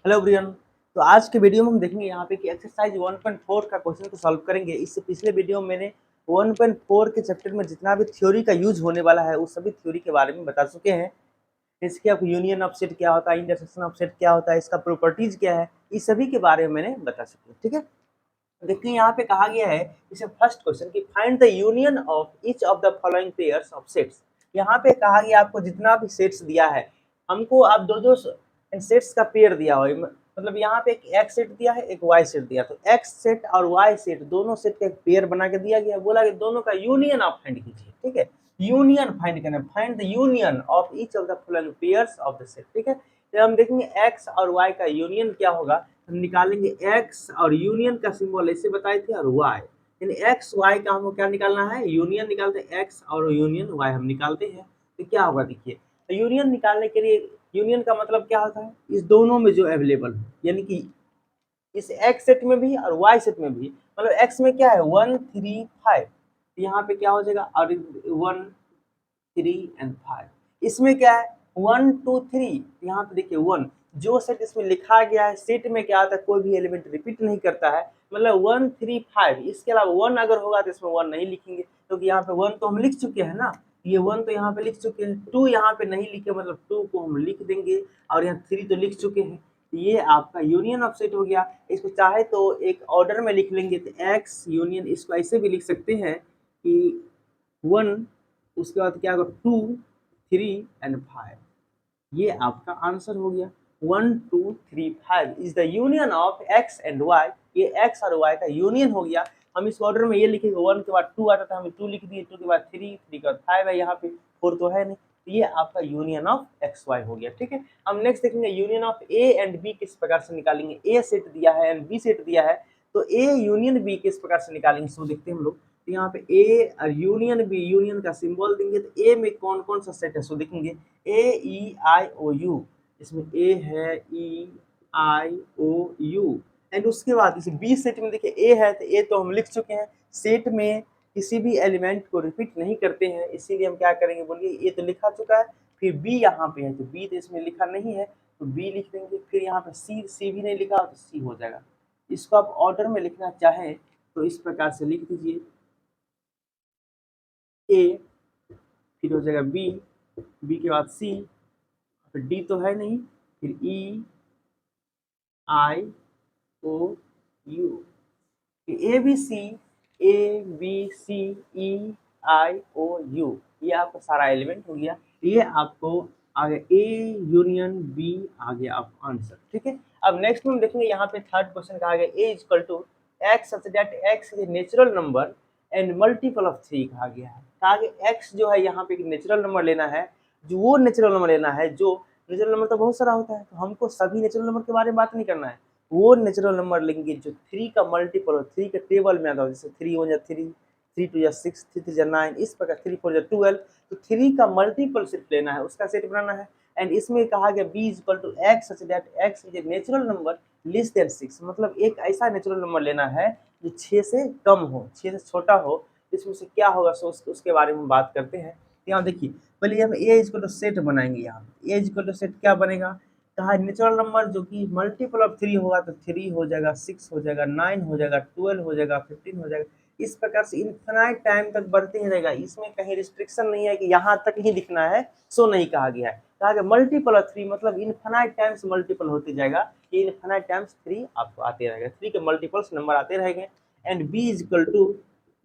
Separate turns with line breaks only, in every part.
Hello everyone. तो आज के वीडियो में हम देखेंगे यहाँ पे कि एक्सरसाइज 1.4 का क्वेश्चन को सॉल्व करेंगे। इससे पिछले वीडियो में मैंने 1.4 के चैप्टर में जितना भी थ्योरी का यूज होने वाला है उस सभी थ्योरी के बारे में बता चुके हैं। इसके आपको यूनियन ऑफ सेट क्या होता है, इंटरसेक्शन ऑफ सेट क्या होता है, इसका प्रॉपर्टीज क्या है, इस सभी के बारे में मैंने बता चुके हैं। ठीक है, देखिए यहाँ पे कहा गया है इसे फर्स्ट क्वेश्चन की find the union of each of the following pairs of sets. यहाँ पे कहा गया आपको जितना भी सेट्स दिया है, हमको आप दो सेट्स का पेयर दिया हो, मतलब यहाँ पे एक एक्स सेट दिया है, एक वाई सेट दिया, तो एक्स सेट और वाई सेट दोनों सेट का एक पेयर बना के दिया गया, बोला कि दोनों का यूनियन आप फाइंड कीजिए। ठीक है, यूनियन फाइंड करना, find the union of each of the following pairs of the set. ठीक है, तो हम देखेंगे एक्स और वाई का यूनियन क्या होगा। हम निकालेंगे एक्स और यूनियन का सिंबल ऐसे बताए थे, और वाई यानी एक्स वाई का हमको क्या निकालना है, यूनियन निकालते हैं, एक्स और यूनियन वाई हम निकालते हैं। तो क्या होगा देखिए, तो यूनियन निकालने के लिए यूनियन का मतलब क्या होता है, इस दोनों में जो अवेलेबल है, यानी कि इस एक्स सेट में भी और वाई सेट में भी, मतलब एक्स में क्या है 1 3 5, यहाँ पे क्या हो जाएगा और 1 3 एंड 5, इसमें क्या है 1 2 3, यहाँ पे देखिए 1, जो सेट इसमें लिखा गया है सेट में क्या आता है, कोई भी एलिमेंट रिपीट नहीं करता है, मतलब 1 3 5, इसके अलावा 1 अगर होगा तो इसमें 1 नहीं लिखेंगे, क्योंकि यहाँ पे 1 तो हम लिख चुके हैं ना, ये 1 तो यहाँ पे लिख चुके हैं, 2 यहाँ पे नहीं लिखे, मतलब 2 को हम लिख देंगे, और यहाँ 3 तो लिख चुके हैं। ये आपका यूनियन ऑफ सेट हो गया। इसको चाहे तो एक ऑर्डर में लिख लेंगे, तो एक्स यूनियन, इसको ऐसे भी लिख सकते हैं कि 1, उसके बाद क्या होगा 2 3 एंड 5, ये आपका आंसर हो गया। 1 2 3 5 is the union of x and y, ये एक्स और वाई का यूनियन हो गया। हम इस ऑर्डर में ये लिखेंगे, 1 के बाद 2 आता था, हम 2 लिख दिए, 2 के बाद 3, 3 के बाद 5 है, यहाँ पे 4 तो है नहीं, तो ये आपका यूनियन ऑफ एक्स वाई हो गया। ठीक है, हम नेक्स्ट देखेंगे union of A and B किस प्रकार से निकालेंगे। ए सेट दिया है एंड बी सेट दिया है, तो ए यूनियन बी किस प्रकार से निकालेंगे, सो देखते हैं हम लोग। तो यहाँ पे ए और यूनियन बी, यूनियन का सिंबल देंगे, तो ए में कौन कौन सा सेट है, सो देखेंगे ए ई आई ओ यू, इसमें ए है, ई आई ओ यू, एंड उसके बाद इसे बी सेट में देखिए ए है, तो ए तो हम लिख चुके हैं, सेट में किसी भी एलिमेंट को रिपीट नहीं करते हैं, इसीलिए हम क्या करेंगे बोलिए, ए तो लिखा चुका है, फिर बी यहाँ पे है, तो बी तो इसमें लिखा नहीं है, तो बी लिख देंगे, फिर यहाँ पे सी, सी भी नहीं लिखा तो सी हो जाएगा। इसको आप ऑर्डर में लिखना चाहें तो इस प्रकार से लिख दीजिए, ए, फिर हो जाएगा बी, बी के बाद सी, फिर डी तो है नहीं, फिर E I O U, A B C, A B C E I O U, ये आपका सारा एलिमेंट हो गया। ये आपको आ गया ए यूनियन बी, आ गया आपका आंसर। ठीक है, अब नेक्स्ट में देखेंगे, यहाँ पे थर्ड क्वेश्चन कहा गया A equal to x such that x is natural number and multiple of 3 कहा गया है। कहा गया एक्स जो है यहाँ पे एक नेचुरल नंबर लेना है, जो वो नेचुरल नंबर लेना है, जो नेचुरल नंबर तो बहुत सारा होता है, तो हमको सभी नेचुरल नंबर के बारे में बात नहीं करना है, वो नेचुरल नंबर लेंगे जो 3 का मल्टीपल हो, 3 के टेबल में आता हो, जैसे 3 1 जा 3, 3 2 जा 6, 3 3 जा 9, इस प्रकार 3 4 जा 12, तो 3 का मल्टीपल सिर्फ लेना है, उसका सेट बनाना है। एंड इसमें कहा गया b is equal to x such that x is a natural number less than 6, मतलब एक ऐसा नेचुरल नंबर लेना है जो 6 से कम हो, 6 से छोटा हो, इसमें से क्या होगा, सो उसके बारे में बात करते हैं। यहाँ देखिए, पहले हम ए इज इक्वल टू सेट बनाएंगे, यहाँ ए इज इक्वल टू सेट क्या बनेगा, कहा नेचुरल नंबर जो कि मल्टीपल ऑफ 3 होगा, तो 3 हो जाएगा, 6 हो जाएगा, 9 हो जाएगा, 12 हो जाएगा, 15 हो जाएगा, इस प्रकार से इन्फिनाइट टाइम तक बढ़ते ही रहेगा। इसमें कहीं रिस्ट्रिक्शन नहीं है कि यहाँ तक ही लिखना है, सो नहीं कहा गया है, कहा गया मल्टीपल ऑफ 3, मतलब इन्फिनाइट टाइम्स मल्टीपल होते जाएगा, ये इन्फिनाइट टाइम्स 3 आपको आते रहेगा, 3 के मल्टीपल्स नंबर आते रहेंगे। And B is equal to,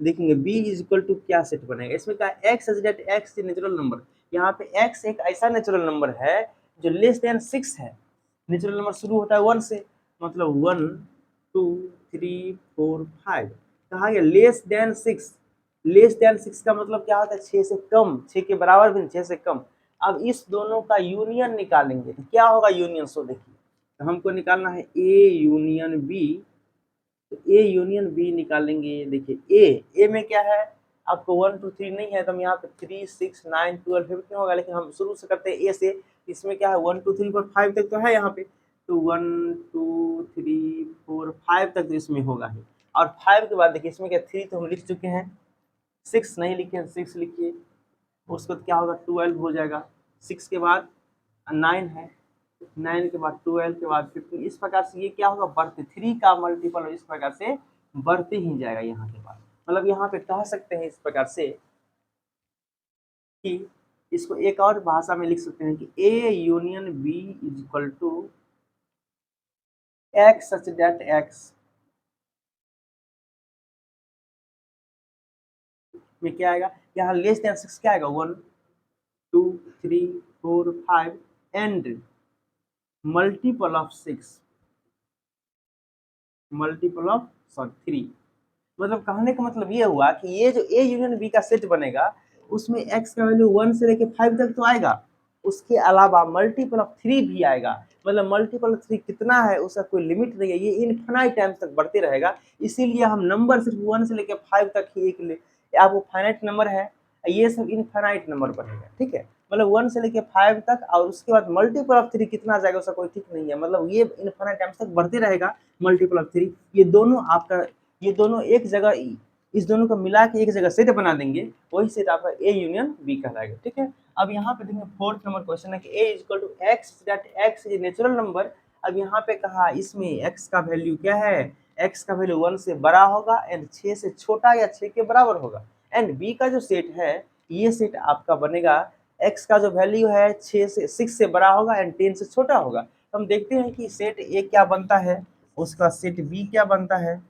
देखेंगे बी इज इक्वल टू क्या सेट बनेगा, इसमें कहा x such that x is natural number, यहाँ पे एक्स एक ऐसा नेचुरल नंबर है जो लेस देन 6 है, नेचुरल नंबर शुरू होता है 1 से, मतलब 1 2 3 4 5, कहा गया लेस देन 6, लेस देन 6 का मतलब क्या होता है, 6 से कम, 6 के बराबर भी 6 से कम। अब इस दोनों का यूनियन निकालेंगे, तो क्या होगा यूनियन, सो देखिए, तो हमको निकालना है ए यूनियन बी, तो ए यूनियन बी निकालेंगे, देखिए ए में क्या है, आपको 1 2 3 नहीं है, तो हम यहाँ पे 3 6 9 12 15 होगा, लेकिन हम शुरू से करते हैं ए से, इसमें क्या है 1 2 3 4 5 तक तो है यहाँ पे, तो 1 2 3 4 5 तक तो इसमें होगा ही, और 5 के बाद देखिए इसमें क्या 3 तो हम लिख चुके हैं, 6 नहीं लिखे, 6 लिखिए, उसके बाद क्या होगा 12 हो जाएगा, 6 के बाद 9 है, 9 के बाद 12 के बाद 15, इस प्रकार से ये क्या होगा, बढ़ते 3 का मल्टीपल इस प्रकार से बढ़ते ही जाएगा यहाँ के बाद। मतलब यहाँ पे कह सकते हैं इस प्रकार से कि इसको एक और भाषा में लिख सकते हैं कि A union B is equal to x such that x में क्या आएगा, यहाँ लेस देन 6 क्या आएगा, 1 2 3 4 5 and multiple of 6 multiple of 3। मतलब कहने का मतलब ये हुआ कि ये जो ए यूनियन बी का सेट बनेगा उसमें एक्स का वैल्यू 1 से लेके 5 तक तो आएगा, उसके अलावा मल्टीपल ऑफ 3 भी आएगा। मतलब मल्टीपल ऑफ 3 कितना है उसका कोई लिमिट नहीं है, ये इनफाइनाइट टाइम्स तक बढ़ते रहेगा। इसीलिए हम नंबर सिर्फ 1 से लेके 5 तक ही एक ले, आप वो फाइनाइट नंबर है, ये सब इनफाइनाइट नंबर बनेगा, ठीक है। मतलब 1 से लेके 5 तक, और उसके बाद मल्टीपल ऑफ 3 कितना आ जाएगा उसका कोई ठीक नहीं है। मतलब ये इनफाइनाइट टाइम्स तक बढ़ते रहेगा मल्टीपल ऑफ 3। ये दोनों आपका, ये दोनों एक जगह, इस दोनों को मिला के एक जगह सेट बना देंगे, वही सेट आपका ए यूनियन बी कहलाएगा, ठीक है। अब यहाँ पे देखेंगे फोर्थ नंबर क्वेश्चन है कि A is equal to X that x is natural number. अब यहाँ पे कहा इसमें एक्स का वैल्यू क्या है, एक्स का वैल्यू 1 से बड़ा होगा एंड 6 से छोटा या 6 के बराबर होगा। एंड बी का जो सेट है, ये सेट आपका बनेगा, एक्स का जो वैल्यू है 6 से बड़ा होगा एंड 10 से छोटा होगा। तो हम देखते हैं कि सेट ए क्या बनता है, उसका सेट बी क्या बनता है,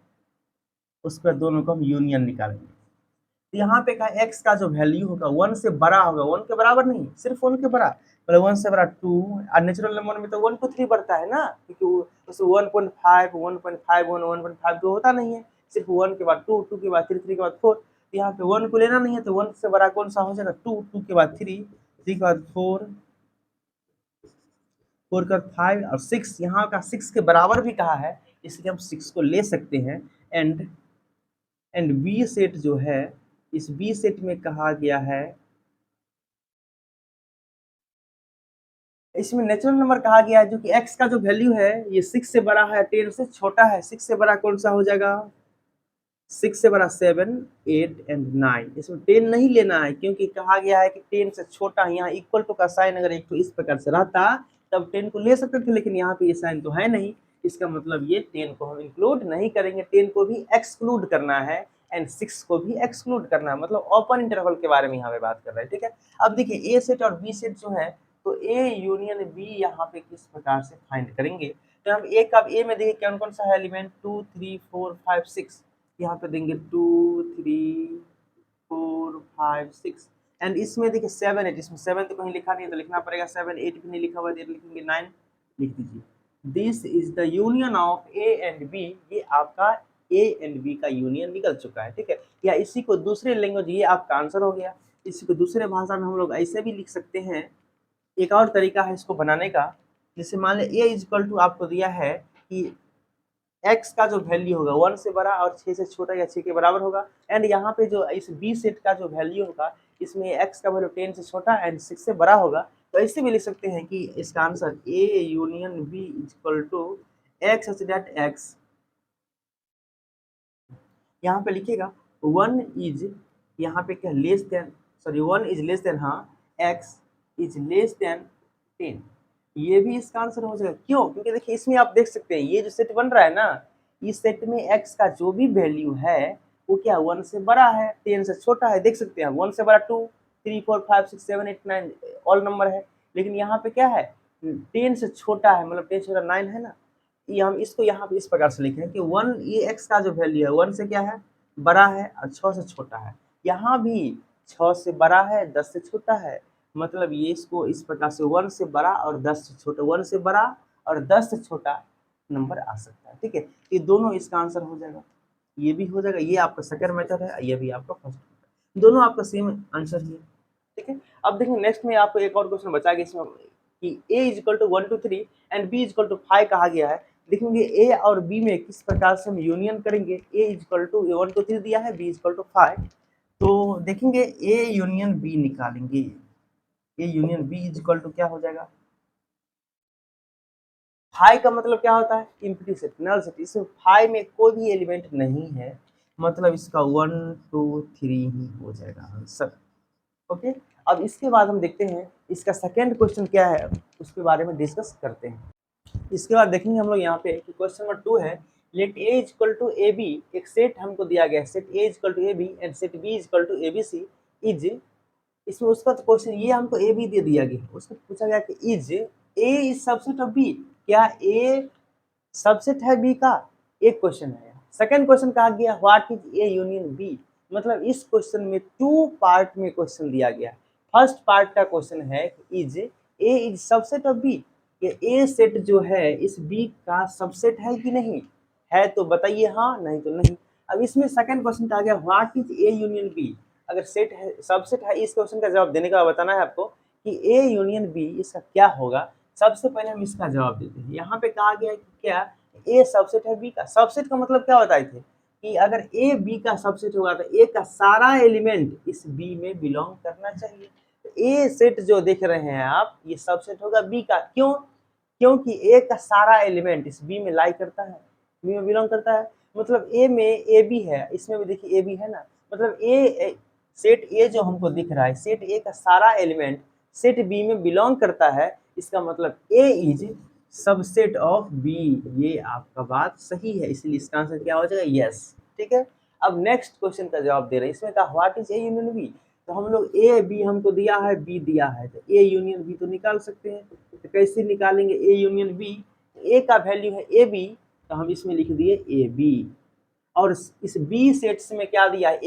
उस पर दोनों को हम यूनियन निकालेंगे। तो यहाँ पे कहा एक्स का जो वैल्यू होगा 1 से बड़ा होगा, 1 के बराबर नहीं, सिर्फ 1 के बड़ा, मतलब 1 से बड़ा 2, और नेचुरल नंबर में तो 1 to 3 बढ़ता है ना, क्योंकि उसमें 1.5 1.51 1.5 तो होता नहीं है, सिर्फ 1 के बाद 2, 2 के बाद 3, 3 के बाद 4। तो यहाँ पे 1 को लेना नहीं है, तो 1 से बड़ा कौन सा हो जाएगा, 2, 2 के बाद 3, 3 के बाद 4, 4 का 5 और 6, यहाँ का 6 के बराबर भी कहा है, इसलिए हम 6 को ले सकते हैं। एंड बी सेट जो है, इस बी सेट में कहा गया है, इसमें नेचुरल नंबर कहा गया है जो कि x का जो वैल्यू है ये 6 से बड़ा है, 10 से छोटा है। 6 से बड़ा कौन सा हो जाएगा, 6 से बड़ा 7 8 एंड 9। इसमें 10 नहीं लेना है, क्योंकि कहा गया है कि 10 से छोटा, यहाँ इक्वल टू का साइन अगर एक तो इस प्रकार से रहता तब 10 को ले सकते थे, लेकिन यहाँ पे ये साइन तो है नहीं, इसका मतलब ये 10 को हम इंक्लूड नहीं करेंगे, 10 को भी एक्सक्लूड करना है एंड 6 को भी एक्सक्लूड करना है। मतलब ओपन इंटरवल के बारे में यहाँ पे बात कर रहे हैं, ठीक है। अब देखिए ए सेट और बी सेट जो है, तो ए यूनियन बी यहाँ पे किस प्रकार से फाइंड करेंगे। तो हम ए का, ए में देखिए कौन कौन सा है एलिमेंट, 2 3 4 5 6, यहाँ पे देंगे 2 3 4 5 6 एंड इसमें देखिए 7 8, इसमें 7 तो कहीं लिखा नहीं है तो लिखना पड़ेगा 7, 8 भी नहीं लिखा हुआ है, लिखेंगे 9, लिख दीजिए। This is the union of A and B, ये आपका ए एंड बी का यूनियन निकल चुका है, ठीक है। या इसी को दूसरे लैंग्वेज, ये आपका आंसर हो गया। इसी को दूसरे भाषा में हम लोग ऐसे भी लिख सकते हैं, एक और तरीका है इसको बनाने का। जैसे मान लें ए इज इक्वल टू आपको दिया है कि एक्स का जो वैल्यू होगा 1 से बड़ा और 6 से छोटा या 6 के बराबर होगा, एंड यहाँ पे जो इस बी सेट का जो वैल्यू होगा, इसमें एक्स का वैल्यू 10 से छोटा एंड 6 से बड़ा होगा। तो ऐसे भी लिख सकते हैं कि इसका answer A union B is equal to x such that x, यहाँ पे लिखिएगा 1 इज, यहाँ पे क्या less than, sorry 1 is less than, हाँ एक्स इज लेस देन 10, ये भी इसका आंसर हो जाएगा। क्यों, क्योंकि देखिए इसमें आप देख सकते हैं ये जो सेट बन रहा है ना, इस सेट में x का जो भी वैल्यू है वो क्या 1 से बड़ा है, 10 से छोटा है, देख सकते हैं 1 से बड़ा 2 3 4 5 6 7 8 9 ऑल नंबर है, लेकिन यहाँ पे क्या है 10 से छोटा है, मतलब 10 से छोटा 9 है ना। ये हम इसको यहाँ पे इस प्रकार से लिखे हैं कि 1, ये x का जो वैल्यू है 1 से क्या है बड़ा है और 6 से छोटा है, यहाँ भी 6 से बड़ा है 10 से छोटा है, मतलब ये इसको इस प्रकार से 1 से बड़ा और 10 से छोटा, 1 से बड़ा और 10 से छोटा नंबर आ सकता है, ठीक है। ये दोनों इसका आंसर हो जाएगा, ये भी हो जाएगा, ये आपका सेकंड मेथड है, ये भी आपका फर्स्ट मेथड, दोनों आपका सेम आंसर ही है, ठीक है। अब देखिए नेक्स्ट में आपको एक और क्वेश्चन बचा गया इसमें कि a is equal to 1 to 3 and b is equal to 5 कहा गया है। देखेंगे a और b में किस प्रकार से हम यूनियन करेंगे। a is equal to 1 to 3 दिया है, b इज इक्वल टू 5, तो देखेंगे a यूनियन b निकालेंगे, a union b is equal to क्या हो जाएगा, 5 का मतलब क्या होता है, एम्प्टी सेट, नल सेट, इसमें 5 में कोई भी एलिमेंट नहीं है, मतलब इसका 1 2 3 ही हो जाएगा आंसर। ओके, अब इसके बाद हम देखते हैं इसका सेकेंड क्वेश्चन क्या है, उसके बारे में डिस्कस करते हैं। इसके बाद देखेंगे हम लोग यहाँ पे कि क्वेश्चन नंबर 2 है, let A equal to A B, एक सेट हमको दिया गया है, set A equal to A B and set B equal to A B C is, इसमें उसका तो क्वेश्चन ये हमको ए बी दे दिया गया, उसको पूछा गया कि is A is subset of B, क्या ए सबसेट है बी का, एक क्वेश्चन है। सेकंड क्वेश्चन कहा गया what is A union B, मतलब इस क्वेश्चन में 2 पार्ट में क्वेश्चन दिया गया। फर्स्ट पार्ट का क्वेश्चन है is A is subset of B, कि ए सेट जो है इस बी का सबसेट है कि नहीं है, तो बताइए हाँ, नहीं तो नहीं। अब इसमें सेकंड क्वेश्चन कहा गया what is A union B, अगर सेट है सबसेट है, इस क्वेश्चन का जवाब देने का बताना है आपको कि ए यूनियन बी इसका क्या होगा। सबसे पहले हम इसका जवाब देते हैं। यहाँ पे कहा गया है कि क्या ए सबसेट है बी का, सबसेट का मतलब क्या बताए थे कि अगर ए बी का सबसेट होगा तो ए का सारा एलिमेंट इस बी में बिलोंग करना चाहिए। ए सेट जो देख रहे हैं आप, ये सबसेट होगा बी का, क्यों, क्योंकि ए का सारा एलिमेंट इस बी में लाई करता है, बी में बिलोंग करता है। मतलब ए में ए बी है, इसमें भी देखिए ए बी है ना, मतलब ए सेट ए जो हमको दिख रहा है, सेट ए का सारा एलिमेंट सेट बी में बिलोंग करता है, इसका मतलब ए इज सबसेट ऑफ बी। ये आपका बात सही है, इसलिए इसका आंसर क्या हो जाएगा, यस। ठीक है, अब नेक्स्ट क्वेश्चन का जवाब दे रहे हैं। इसमें कहा what is A union B, तो हम लोग ए बी हमको दिया है, बी दिया है, तो ए यूनियन बी तो निकाल सकते हैं। तो कैसे निकालेंगे ए यूनियन बी, ए का वैल्यू है ए बी, तो हम इसमें लिख दिए ए बी, और इस बी सेट्स में क्या दिया है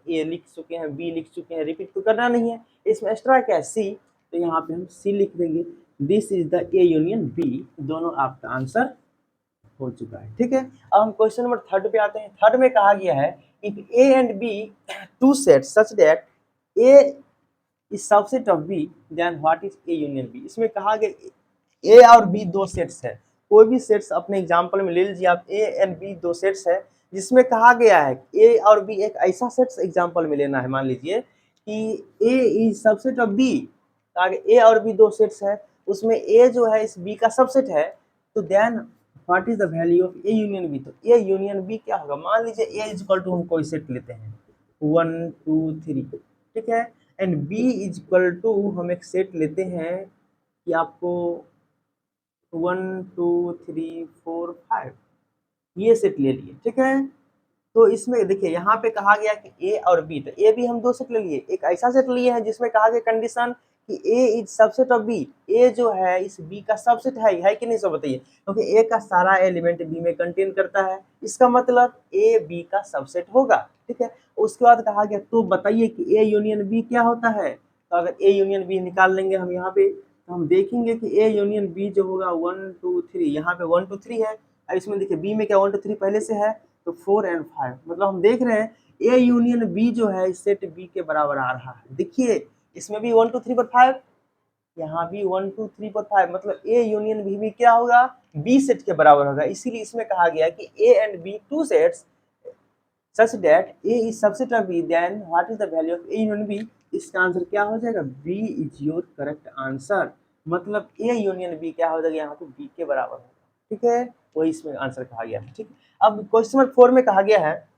ए लिख चुके हैं, बी लिख चुके हैं, रिपीट तो करना नहीं है। इसमें एक्स्ट्रा क्या है सी, तो यहाँ पे हम सी लिख देंगे। This is the A union B, दोनों आपका आंसर हो चुका है। ठीक है, अब हम क्वेश्चन नंबर 3 पे आते हैं। थर्ड में कहा गया है if A and B two sets such that A is subset of B then what is A union B. इसमें कहा गया ए और बी दो सेट्स है, कोई भी सेट्स अपने एग्जांपल में ले लीजिए आप, ए एंड बी दो सेट्स है, जिसमें कहा गया है ए और बी, एक ऐसा सेट्स एग्जांपल में लेना है, मान लीजिए कि A is subset of B, आगे ए और बी दो सेट्स है, उसमें ए जो है इस बी का सबसेट है, तो then what is the value of A union B, तो ए यूनियन बी क्या होगा। मान लीजिए ए इज इक्वल टू हम कोई सेट लेते हैं 1 2 3, ठीक है, and B is equal to हम एक सेट लेते हैं कि आपको 1 2 3 4 5, ये सेट ले लिए। ठीक है, तो इसमें देखिए यहाँ पे कहा गया कि ए और बी, तो ए बी हम दो सेट ले लिए, एक ऐसा सेट लिए हैं जिसमें कहा गया कंडीशन कि A is subset of B, ए जो है इस बी का सबसेट है कि नहीं, सब बताइए, क्योंकि ए का सारा एलिमेंट बी में कंटेन करता है, इसका मतलब ए बी का सबसेट होगा। ठीक है, उसके बाद कहा गया तो बताइए कि ए यूनियन बी क्या होता है, तो अगर ए यूनियन बी निकाल लेंगे हम यहाँ पे, तो हम देखेंगे कि ए यूनियन बी जो होगा 1 2 3, यहाँ पे 1 2 3 है, और इसमें देखिए बी में क्या 1 2 3 पहले से है, तो 4 एंड 5, मतलब हम देख रहे हैं ए यूनियन बी जो है सेट बी के बराबर आ रहा है। देखिए इसमें भी 1 2 3 4 5, यहाँ भी 1 2 3 4 5, मतलब ए यूनियन बी भी क्या होगा, बी सेट के बराबर होगा। इसीलिए इसमें कहा गया कि A and B two sets such that A is subset of B then what is the value of A union B. इसका आंसर क्या हो जाएगा, B is your correct answer, मतलब ए यूनियन बी क्या हो जाएगा, यहाँ पे बी के बराबर होगा। ठीक है, वही इसमें आंसर कहा गया है। ठीक, अब क्वेश्चन नंबर 4 में कहा गया है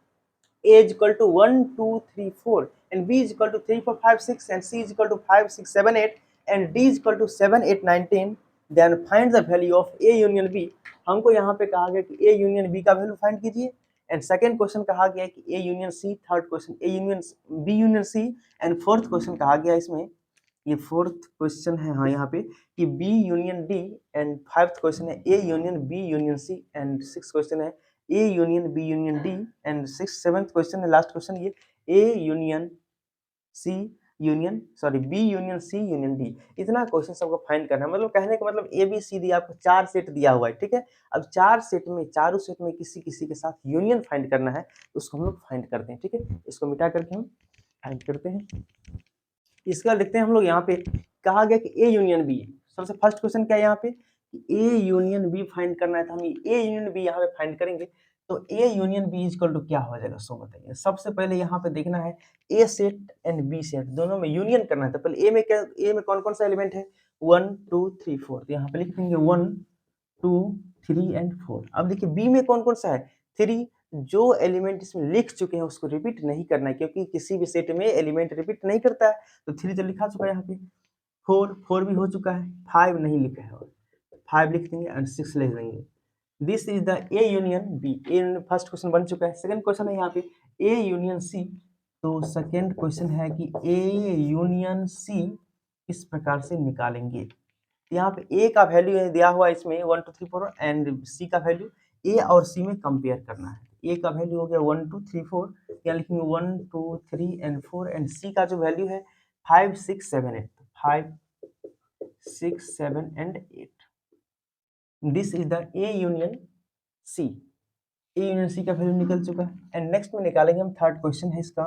a is equal to 1 2 3 4 and b is equal to 3 4 5 6 and c is equal to 5 6 7 8 and d is equal to 7 8 9 10, then find the value of a union b। हमको यहाँ पे कहा गया कि a union b का वैल्यू फाइंड कीजिए, and second question कहा गया कि a union c, third question a union b union c, and fourth question कहा गया इसमें, ये फोर्थ क्वेश्चन है हाँ यहाँ पे कि B union D, and fifth question है A union B union C, and six question है A union B union D, and seventh question है लास्ट क्वेश्चन ये A union C union B union C union D। इतना question सबको find करना है, मतलब कहने का मतलब A B C D आपको 4 सेट दिया हुआ है। ठीक है, अब 4 सेट में, चारों सेट में किसी किसी के साथ यूनियन फाइंड करना है, तो उसको हम लोग फाइंड करते हैं। ठीक है, इसको मिटा करके हम फाइंड करते हैं। इसके बाद देखते हैं हम लोग यहाँ पे कहा गया कि ए यूनियन बी, सबसे फर्स्ट क्वेश्चन क्या है यहाँ पे कि ए यूनियन बी फाइंड करना है, तो हम ए यूनियन बी यहाँ पे फाइंड करेंगे, तो A union B equal to क्या हो जाएगा, सो बताइए। सबसे पहले यहाँ पे देखना है ए सेट एंड बी सेट दोनों में यूनियन करना है, तो पहले ए में क्या, ए में कौन कौन सा एलिमेंट है 1 2 3 4, तो यहाँ पे लिख देंगे 1 2 3 एंड 4। अब देखिए बी में कौन कौन सा है 3, जो एलिमेंट इसमें लिख चुके हैं उसको रिपीट नहीं करना है, क्योंकि किसी भी सेट में एलिमेंट रिपीट नहीं करता है। तो 3 तो लिखा चुका है यहाँ पे, 4 भी हो चुका है, 5 नहीं लिखा है, और 5 लिख देंगे एंड 6 लिख देंगे। This is the A union B. A union first question बन चुका है। सेकंड क्वेश्चन है यहाँ पे ए यूनियन सी। तो सेकंड क्वेश्चन है कि ए यूनियन सी किस प्रकार से निकालेंगे। यहाँ पे ए का वैल्यू है दिया हुआ इसमें 1 2 3 4 एंड सी का वैल्यू ए और सी में कंपेयर करना है। ए का वैल्यू हो गया 1 2 3 4, यहाँ लिखेंगे 1 2 3 एंड 4, एंड सी का जो वैल्यू है 5 6 7 8, 5 6 7 and 8। This is the A union C. A union C का वैल्यू निकल चुका है। एंड नेक्स्ट में निकालेंगे हम थर्ड क्वेश्चन है इसका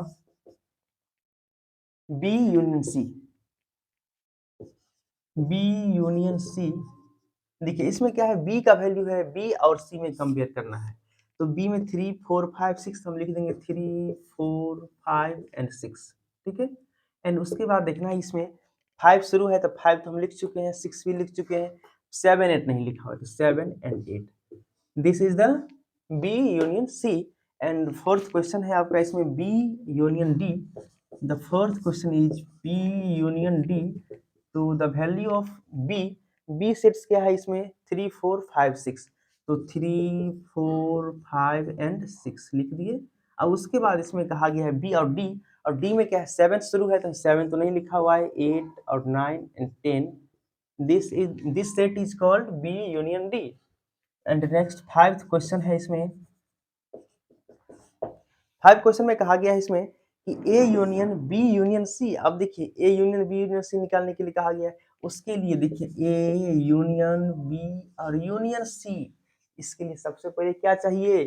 B union C. B union C, देखिए इसमें क्या है, बी का वैल्यू है, बी और सी में कंपेयर करना है। तो बी में 3 4 5 6 हम लिख देंगे 3 4 5 एंड 6, ठीक है। एंड उसके बाद देखना है इसमें 5 शुरू है तो 5 तो हम लिख चुके हैं, 6 भी लिख चुके हैं, 7 8 नहीं लिखा हुआ, तो 7 and 8। This is the B union C. And fourth question है आपका इसमें B union D. The fourth question is B union D. तो the value of B, B sets क्या है इसमें 3 4 5 6, तो 3 4 5 एंड 6 लिख दिए। अब उसके बाद इसमें कहा गया है बी और डी, और डी में क्या है 7 शुरू है तो 7 तो नहीं लिखा हुआ है, 8 और 9 and 10। This set is called B union D. And next 5th question है इसमें, 5 क्वेश्चन में कहा गया है इसमें कि A union B union C. अब देखिए A union B union C निकालने के लिए कहा गया है। उसके लिए देखिए ए यूनियन बी और यूनियन सी, इसके लिए सबसे पहले क्या चाहिए,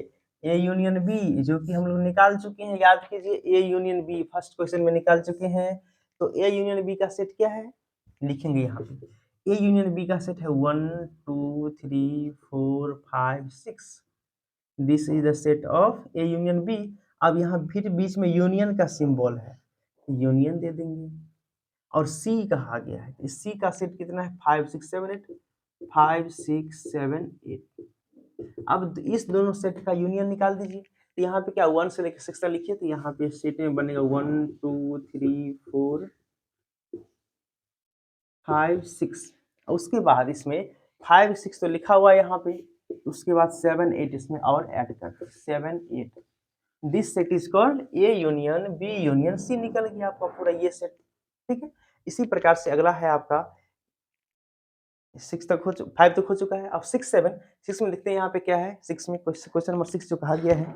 ए यूनियन बी, जो कि हम लोग निकाल चुके हैं, याद कीजिए A union B first question में निकाल चुके हैं। तो ए यूनियन बी का सेट क्या है, लिखेंगे यहाँ पे ए यूनियन बी का सेट है 1 2 3 4 5 6। This is the set of A union B. अब यहाँ फिर बीच में यूनियन का सिंबल है, यूनियन दे देंगे। और सी कहा गया है, सी का सेट कितना है 5 6 7 8, 5 6 7 8। अब इस दोनों सेट का यूनियन निकाल दीजिए। तो यहाँ पे क्या 1 से लेकर 6 तक लिखिए, तो यहाँ पे सेट में बनेगा 1 2 3 4 5 6। उसके बाद इसमें 5 6 तो लिखा हुआ है यहाँ पे, उसके बाद 7 8 इसमें और ऐड कर 7 8। This set is called A union B union C. निकल गया आपका पूरा ये सेट, ठीक है। इसी प्रकार से अगला है आपका 6 तक हो 5 तक हो चुका है। अब 6 7, 6 में देखते हैं यहाँ पे क्या है, 6 में क्वेश्चन नंबर 6 जो कहा गया है,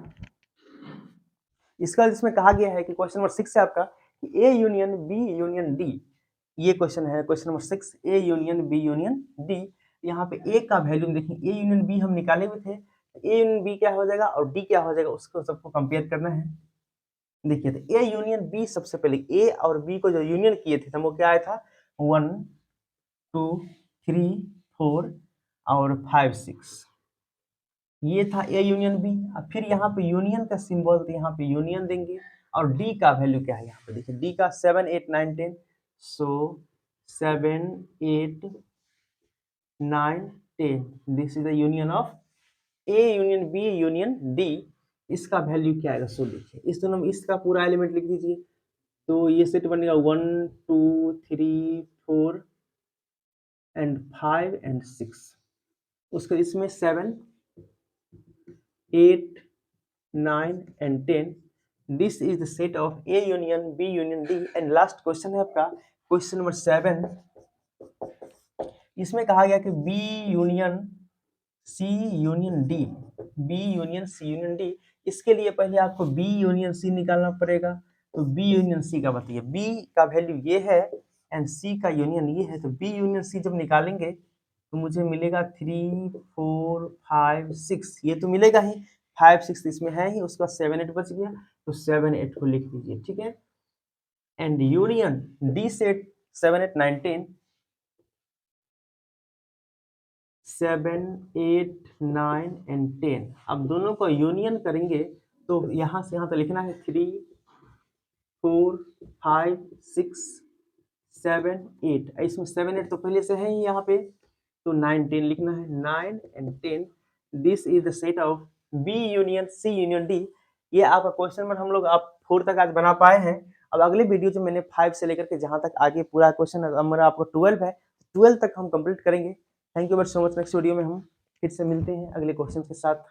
इसका इसमें कहा गया है कि क्वेश्चन नंबर 6 है आपका A union B union D. ये क्वेश्चन है question number 6, A union B union D. यहाँ पे ए का वैल्यू देखिए, ए यूनियन बी हम निकाले हुए थे, ए यूनियन बी क्या हो जाएगा और डी क्या हो जाएगा, उसको सबको कंपेयर करना है। देखिए तो ए यूनियन बी, सबसे पहले ए और बी को जो यूनियन किए थे वो क्या आया था 1 2 3 4 और 5 6, ये था ए यूनियन बी। अब फिर यहाँ पे यूनियन का सिंबल, तो यहाँ पे यूनियन देंगे। और डी का वैल्यू क्या है यहाँ पे देखिए, डी का 7 8 9 10, so 7 8 9 10। This is the union of A union B union D. इसका वैल्यू क्या आएगा, सो देखिए इस दोनों में इसका पूरा एलिमेंट लिख दीजिए। तो ये सेट बनेगा 1 2 3 4 एंड 5 एंड 6। उसके इसमें 7 8 9 and 10। This is the set of A union B union D. And last question है आपका क्वेश्चन नंबर 7। इसमें कहा गया कि B union C union D, B union C union D. इसके लिए पहले आपको बी यूनियन सी निकालना पड़ेगा। तो बी यूनियन सी का बताइए, बी का वैल्यू ये है एंड सी का यूनियन ये है। तो बी यूनियन सी जब निकालेंगे तो मुझे मिलेगा 3 4 5 6, ये तो मिलेगा ही, 5 6 इसमें है ही, उसका 7 8 बच गया, तो 7 8 को लिख दीजिए, ठीक है। And union D set 7 8 9 10, 7 8 9 and 10। अब दोनों को यूनियन करेंगे तो यहाँ से यहाँ तो लिखना है 3 4 5 6 7 8। इसमें 7 8 तो पहले से है ही यहाँ पे, तो 9 10 लिखना है, 9 and 10। This is the set of B union C union D, ये आपका क्वेश्चन नंबर हम लोग आप 4 तक आज बना पाए हैं। अब अगले वीडियो जो मैंने 5 से लेकर के जहाँ तक आगे पूरा क्वेश्चन नंबर आपको 12 है, 12 तक हम कंप्लीट करेंगे। Thank you very so much. Next video में हम फिर से मिलते हैं अगले क्वेश्चन के साथ।